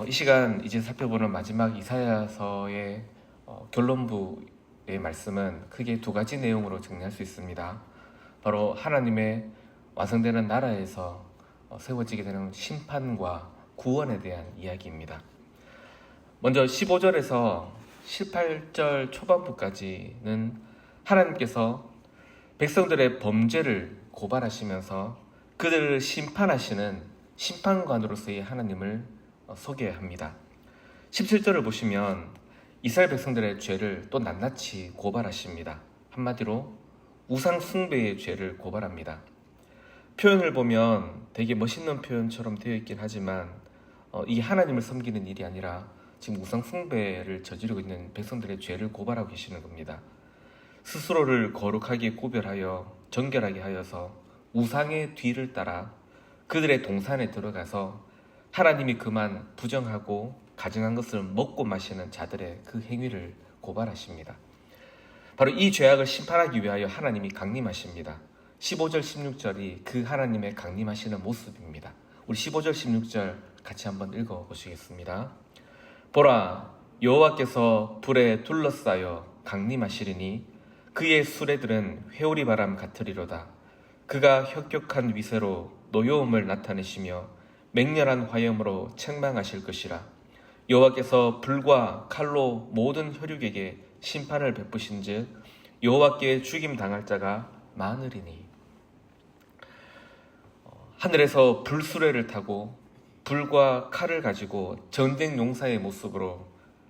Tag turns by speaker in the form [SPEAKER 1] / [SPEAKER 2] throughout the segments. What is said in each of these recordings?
[SPEAKER 1] 이 시간 이제 살펴보는 마지막 이사야서의 결론부의 말씀은 크게 두 가지 내용으로 정리할 수 있습니다. 바로 하나님의 완성되는 나라에서 세워지게 되는 심판과 구원에 대한 이야기입니다. 먼저 15절에서 18절 초반부까지는 하나님께서 백성들의 범죄를 고발하시면서 그들을 심판하시는 심판관으로서의 하나님을 소개합니다. 17절을 보시면 이스라엘 백성들의 죄를 또 낱낱이 고발하십니다. 한마디로 우상 숭배의 죄를 고발합니다. 표현을 보면 되게 멋있는 표현처럼 되어 있긴 하지만 이게 하나님을 섬기는 일이 아니라 지금 우상 숭배를 저지르고 있는 백성들의 죄를 고발하고 계시는 겁니다. 스스로를 거룩하게 구별하여 정결하게 하여서 우상의 뒤를 따라 그들의 동산에 들어가서 하나님이 그만 부정하고 가증한 것을 먹고 마시는 자들의 그 행위를 고발하십니다. 바로 이 죄악을 심판하기 위하여 하나님이 강림하십니다. 15절 16절이 그 하나님의 강림하시는 모습입니다. 우리 15절 16절 같이 한번 읽어보시겠습니다. 보라, 여호와께서 불에 둘러싸여 강림하시리니 그의 수레들은 회오리 바람 같으리로다. 그가 혁혁한 위세로 노여움을 나타내시며 맹렬한 화염으로 책망하실 것이라. 여호와께서 불과 칼로 모든 혈육에게 심판을 베푸신즉 여호와께 죽임 당할 자가 많으리니. 하늘에서 불수레를 타고 불과 칼을 가지고 전쟁 용사의 모습으로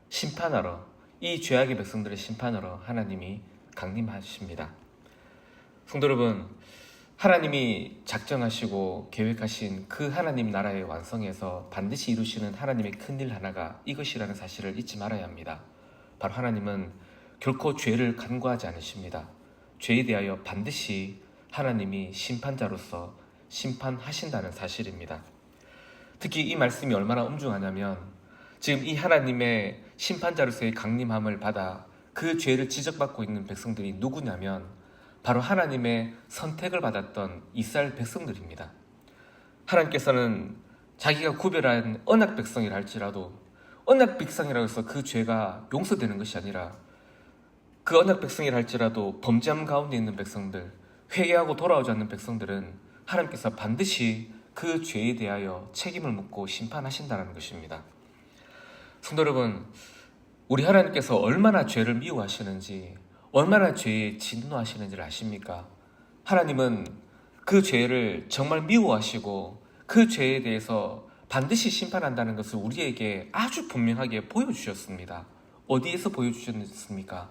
[SPEAKER 1] 심판하러, 이 죄악의 백성들의 심판하러 하나님이 강림하십니다. 성도 여러분, 하나님이 작정하시고 계획하신 그 하나님 나라의 완성에서 반드시 이루시는 하나님의 큰일 하나가 이것이라는 사실을 잊지 말아야 합니다. 바로 하나님은 결코 죄를 간과하지 않으십니다. 죄에 대하여 반드시 하나님이 심판자로서 심판하신다는 사실입니다. 특히 이 말씀이 얼마나 엄중하냐면 지금 이 하나님의 심판자로서의 강림함을 받아 그 죄를 지적받고 있는 백성들이 누구냐면 바로 하나님의 선택을 받았던 이스라엘 백성들입니다. 하나님께서는 자기가 구별한 언약 백성이라 할지라도 언약 백성이라고 해서 그 죄가 용서되는 것이 아니라 그 언약 백성이라 할지라도 범죄함 가운데 있는 백성들, 회개하고 돌아오지 않는 백성들은 하나님께서 반드시 그 죄에 대하여 책임을 묻고 심판하신다는 것입니다. 성도 여러분, 우리 하나님께서 얼마나 죄를 미워하시는지, 얼마나 죄에 진노하시는지를 아십니까? 하나님은 그 죄를 정말 미워하시고 그 죄에 대해서 반드시 심판한다는 것을 우리에게 아주 분명하게 보여주셨습니다. 어디에서 보여주셨습니까?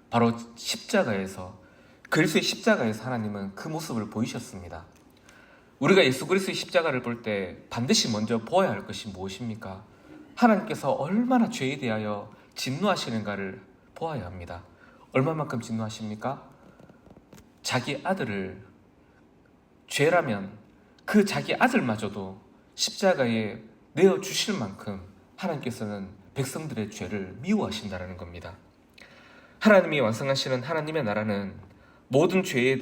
[SPEAKER 1] 바로 십자가에서, 그리스도의 십자가에서 하나님은 그 모습을 보이셨습니다. 우리가 예수 그리스도의 십자가를 볼 때 반드시 먼저 보아야 할 것이 무엇입니까? 하나님께서 얼마나 죄에 대하여 진노하시는가를 보아야 합니다. 얼마만큼 진노하십니까? 자기 아들을, 죄라면 그 자기 아들마저도 십자가에 내어주실 만큼 하나님께서는 백성들의 죄를 미워하신다는 겁니다. 하나님이 완성하시는 하나님의 나라는 모든 죄에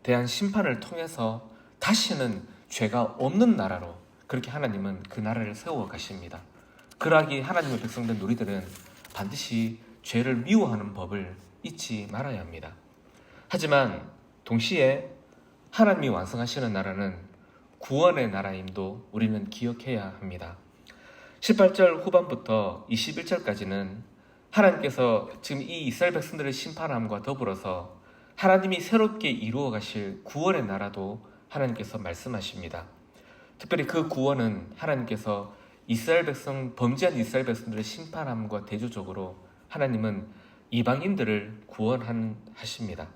[SPEAKER 1] 대한 심판을 통해서 다시는 죄가 없는 나라로, 그렇게 하나님은 그 나라를 세워 가십니다. 그러하기 하나님의 백성된 우리들은 반드시 죄를 미워하는 법을 잊지 말아야 합니다. 하지만 동시에 하나님이 완성하시는 나라는 구원의 나라임도 우리는 기억해야 합니다. 18절 후반부터 21절까지는 하나님께서 지금 이 이스라엘 백성들의 심판함과 더불어서 하나님이 새롭게 이루어 가실 구원의 나라도 하나님께서 말씀하십니다. 특별히 그 구원은 하나님께서 이스라엘 백성, 범죄한 이스라엘 백성들의 심판함과 대조적으로 하나님은 이방인들을 구원하십니다.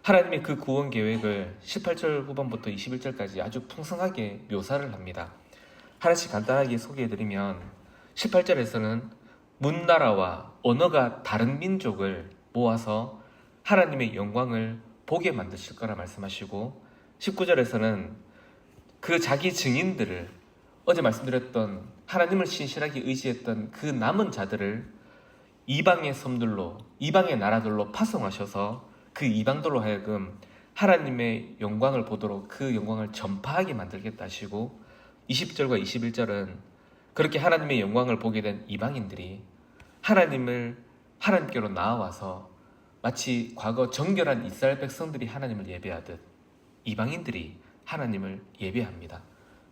[SPEAKER 1] 하나님의 그 구원 계획을 18절 후반부터 21절까지 아주 풍성하게 묘사를 합니다. 하나씩 간단하게 소개해드리면 18절에서는 문나라와 언어가 다른 민족을 모아서 하나님의 영광을 보게 만드실 거라 말씀하시고, 19절에서는 그 자기 증인들을, 어제 말씀드렸던 하나님을 신실하게 의지했던 그 남은 자들을 이방의 섬들로, 이방의 나라들로 파송하셔서 그 이방들로 하여금 하나님의 영광을 보도록 그 영광을 전파하게 만들겠다 하시고, 20절과 21절은 그렇게 하나님의 영광을 보게 된 이방인들이 하나님께로 나아와서 마치 과거 정결한 이스라엘 백성들이 하나님을 예배하듯 이방인들이 하나님을 예배합니다.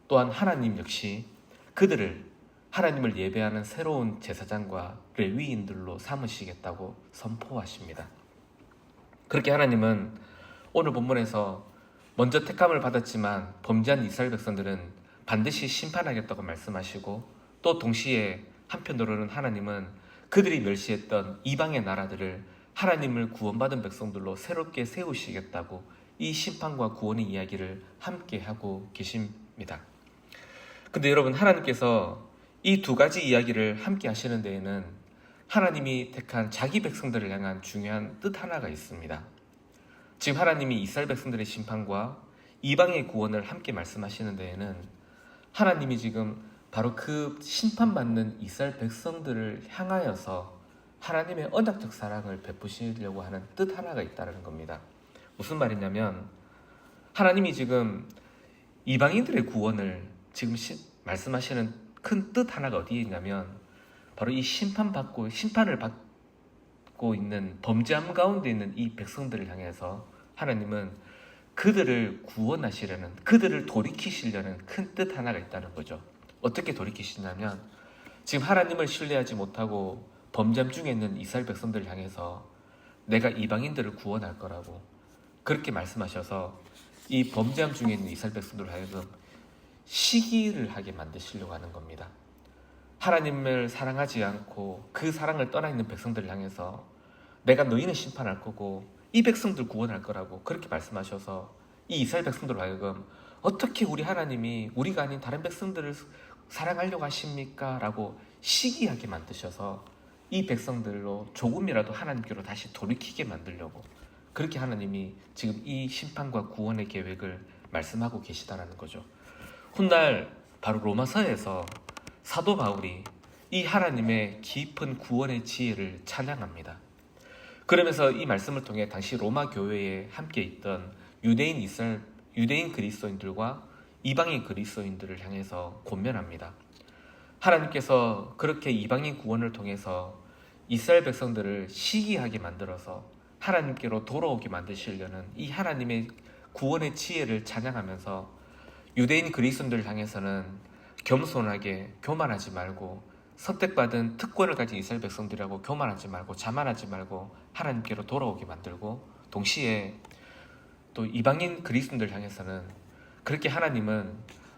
[SPEAKER 1] 또한 하나님 역시 그들을 하나님을 예배하는 새로운 제사장과 레위인들로 삼으시겠다고 선포하십니다. 그렇게 하나님은 오늘 본문에서 먼저 택함을 받았지만 범죄한 이스라엘 백성들은 반드시 심판하겠다고 말씀하시고, 또 동시에 한편으로는 하나님은 그들이 멸시했던 이방의 나라들을 하나님을 구원받은 백성들로 새롭게 세우시겠다고 이 심판과 구원의 이야기를 함께 하고 계십니다. 근데 여러분, 하나님께서 이 두 가지 이야기를 함께 하시는 데에는 하나님이 택한 자기 백성들을 향한 중요한 뜻 하나가 있습니다. 지금 하나님이 이스라엘 백성들의 심판과 이방의 구원을 함께 말씀하시는 데에는 하나님이 지금 바로 그 심판받는 이스라엘 백성들을 향하여서 하나님의 언약적 사랑을 베푸시려고 하는 뜻 하나가 있다는 겁니다. 무슨 말이냐면, 하나님이 지금 이방인들의 구원을 지금 말씀하시는 큰 뜻 하나가 어디에 있냐면, 바로 이 심판을 받고 있는 범죄함 가운데 있는 이 백성들을 향해서 하나님은 그들을 구원하시려는, 그들을 돌이키시려는 큰 뜻 하나가 있다는 거죠. 어떻게 돌이키시냐면, 지금 하나님을 신뢰하지 못하고 범죄함 중에 있는 이스라엘 백성들을 향해서 내가 이방인들을 구원할 거라고 그렇게 말씀하셔서 이 범죄함 중에 있는 이스라엘 백성들을 하여금 시기를 하게 만드시려고 하는 겁니다. 하나님을 사랑하지 않고 그 사랑을 떠나 있는 백성들을 향해서 내가 너희는 심판할 거고 이 백성들 구원할 거라고 그렇게 말씀하셔서 이 이스라엘 백성들을 하여금 어떻게 우리 하나님이 우리가 아닌 다른 백성들을 사랑하려고 하십니까? 라고 시기하게 만드셔서 이 백성들로 조금이라도 하나님께로 다시 돌이키게 만들려고 그렇게 하나님이 지금 이 심판과 구원의 계획을 말씀하고 계시다는 거죠. 훗날 바로 로마서에서 사도 바울이 이 하나님의 깊은 구원의 지혜를 찬양합니다. 그러면서 이 말씀을 통해 당시 로마 교회에 함께 있던 유대인 그리스도인들과 이방인 그리스도인들을 향해서 권면합니다. 하나님께서 그렇게 이방인 구원을 통해서 이스라엘 백성들을 시기하게 만들어서 하나님께로 돌아오게 만드시려는 이 하나님의 구원의 지혜를 찬양하면서 유대인 그리스도인들을 향해서는 겸손하게 교만하지 말고 선택받은 특권을 가진 이스라엘 백성들이라고 교만하지 말고 자만하지 말고 하나님께로 돌아오게 만들고, 동시에 또 이방인 그리스도인들 향해서는 그렇게 하나님은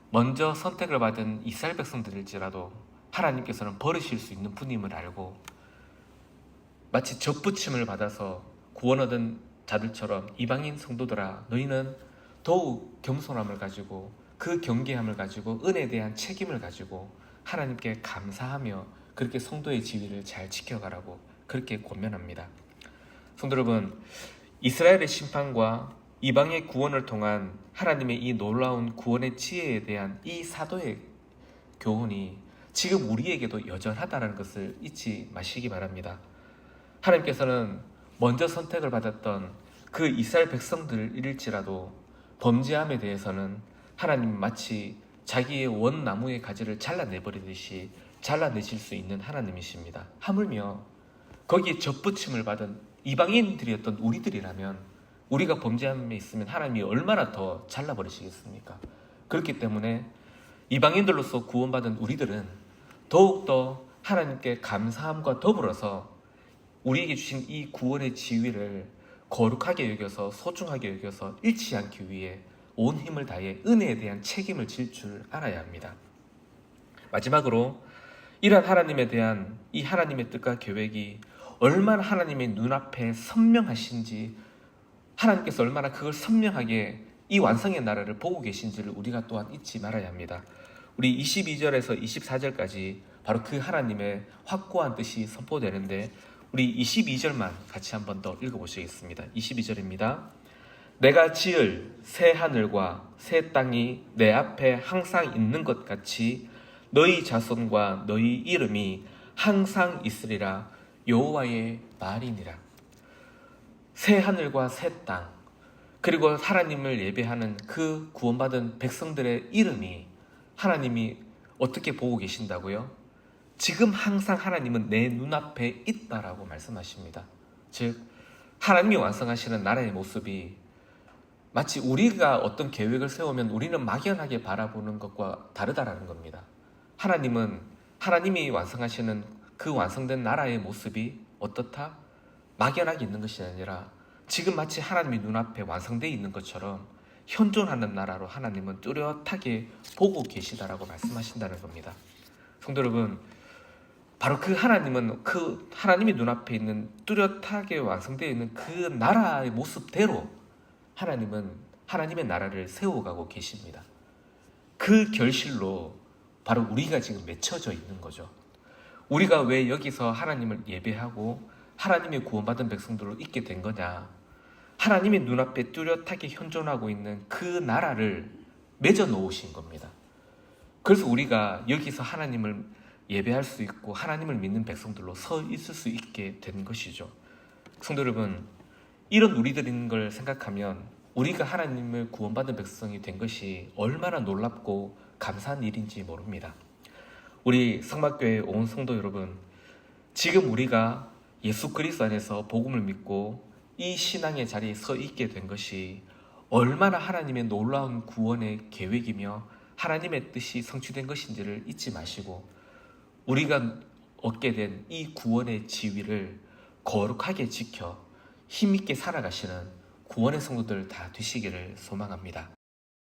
[SPEAKER 1] 먼저 선택을 받은 이스라엘 백성들일지라도 하나님께서는 버리실 수 있는 분임을 알고 마치 접붙임을 받아서 구원 얻은 자들처럼 이방인 성도들아, 너희는 더욱 겸손함을 가지고 그 경계함을 가지고 은혜에 대한 책임을 가지고 하나님께 감사하며 그렇게 성도의 지위를 잘 지켜가라고 그렇게 권면합니다. 성도 여러분, 이스라엘의 심판과 이방의 구원을 통한 하나님의 이 놀라운 구원의 지혜에 대한 이 사도의 교훈이 지금 우리에게도 여전하다는 것을 잊지 마시기 바랍니다. 하나님께서는 먼저 선택을 받았던 그 이스라엘 백성들일지라도 범죄함에 대해서는 하나님 마치 자기의 원나무의 가지를 잘라내버리듯이 잘라내실 수 있는 하나님이십니다. 하물며 거기에 접붙임을 받은 이방인들이었던 우리들이라면, 우리가 범죄함에 있으면 하나님이 얼마나 더 잘라버리시겠습니까? 그렇기 때문에 이방인들로서 구원받은 우리들은 더욱더 하나님께 감사함과 더불어서 우리에게 주신 이 구원의 지위를 거룩하게 여겨서 소중하게 여겨서 잃지 않기 위해 온 힘을 다해 은혜에 대한 책임을 질 줄 알아야 합니다. 마지막으로 이러한 하나님에 대한 이 하나님의 뜻과 계획이 얼마나 하나님의 눈앞에 선명하신지, 하나님께서 얼마나 그걸 선명하게 이 완성의 나라를 보고 계신지를 우리가 또한 잊지 말아야 합니다. 우리 22절에서 24절까지 바로 그 하나님의 확고한 뜻이 선포되는데, 우리 22절만 같이 한 번 더 읽어보시겠습니다. 22절입니다. 내가 지을 새 하늘과 새 땅이 내 앞에 항상 있는 것 같이 너희 자손과 너희 이름이 항상 있으리라. 여호와의 말이니라. 새 하늘과 새 땅, 그리고 하나님을 예배하는 그 구원받은 백성들의 이름이 하나님이 어떻게 보고 계신다고요? 지금 항상 하나님은 내 눈앞에 있다라고 말씀하십니다. 즉 하나님이 완성하시는 나라의 모습이 마치 우리가 어떤 계획을 세우면 우리는 막연하게 바라보는 것과 다르다라는 겁니다. 하나님은 하나님이 완성하시는 그 완성된 나라의 모습이 어떻다? 막연하게 있는 것이 아니라 지금 마치 하나님이 눈앞에 완성되어 있는 것처럼 현존하는 나라로 하나님은 뚜렷하게 보고 계시다라고 말씀하신다는 겁니다. 성도 여러분, 바로 그 하나님은 그 하나님이 눈앞에 있는 뚜렷하게 완성되어 있는 그 나라의 모습대로 하나님은 하나님의 나라를 세워가고 계십니다. 그 결실로 바로 우리가 지금 맺혀져 있는 거죠. 우리가 왜 여기서 하나님을 예배하고 하나님의 구원받은 백성들로 있게 된 거냐? 하나님의 눈앞에 뚜렷하게 현존하고 있는 그 나라를 맺어 놓으신 겁니다. 그래서 우리가 여기서 하나님을 예배할 수 있고 하나님을 믿는 백성들로 서 있을 수 있게 된 것이죠. 성도 여러분, 이런 우리들인 걸 생각하면 우리가 하나님을 구원받은 백성이 된 것이 얼마나 놀랍고 감사한 일인지 모릅니다. 우리 성막교회 온 성도 여러분, 지금 우리가 예수 그리스도 안에서 복음을 믿고 이 신앙의 자리에 서 있게 된 것이 얼마나 하나님의 놀라운 구원의 계획이며 하나님의 뜻이 성취된 것인지를 잊지 마시고 우리가 얻게 된 이 구원의 지위를 거룩하게 지켜 힘있게 살아가시는 구원의 성도들 다 되시기를 소망합니다.